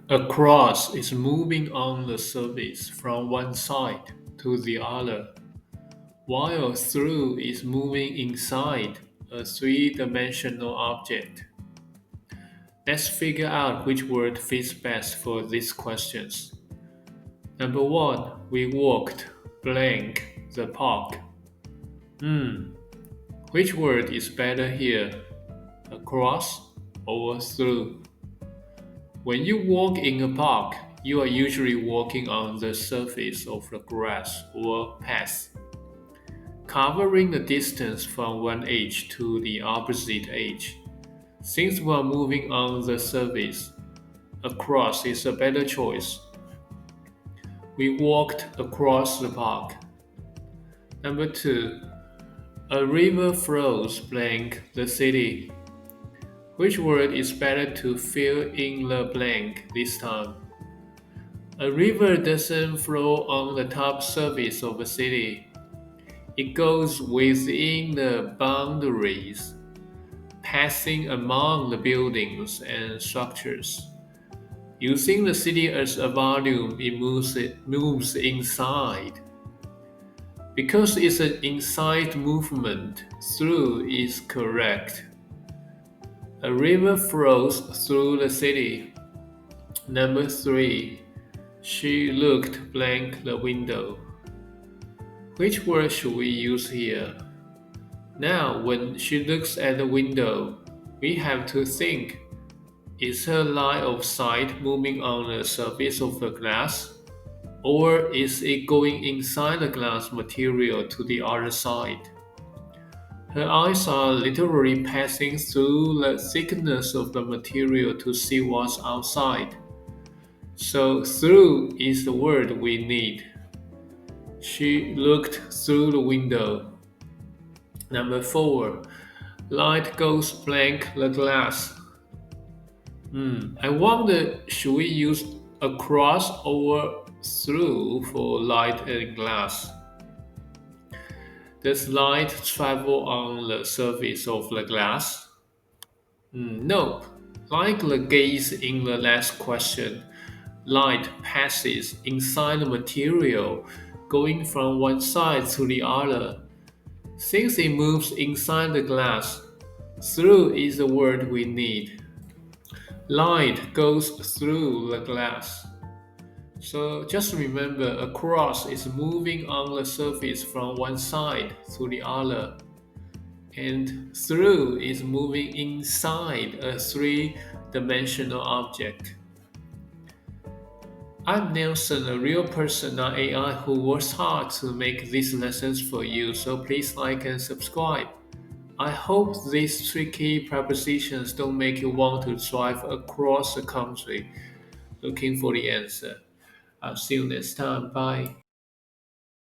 A cross is moving on the surface from one side to the other, while through is moving inside a three-dimensional object. Let's figure out which word fits best for these questions. Number one, we walked blank the park. Which word is better here? Across or through? When you walk in a park, you are usually walking on the surface of the grass or path, covering the distance from one edge to the opposite edge. Since we are moving on the surface, across is a better choice. We walked across the park. Number two, a river flows blank the city. Which word is better to fill in the blank this time? A river doesn't flow on the top surface of a city. It goes within the boundaries, passing among the buildings and structures. Using the city as a volume, it moves inside. Because it's an inside movement, through is correct. A river flows through the city. Number three, she looked blank the window. Which word should we use here? Now, when she looks at the window, we have to think, is her line of sight moving on the surface of the glass? Or is it going inside the glass material to the other side? Her eyes are literally passing through the thickness of the material to see what's outside. So through is the word we need. She looked through the window. Number four, light goes blank the glass. I wonder, should we use across or through for light and glass? Does light travel on the surface of the glass? Nope. Like the gaze in the last question, light passes inside the material, going from one side to the other. Since it moves inside the glass, through is the word we need. Light goes through the glass. So just remember, across is moving on the surface from one side to the other, and through is moving inside a three-dimensional object. I'm Nelson, a real person, not AI, who works hard to make these lessons for you, so please like and subscribe. I hope these tricky prepositions don't make you want to drive across the country looking for the answer. I'll see you next time. Bye.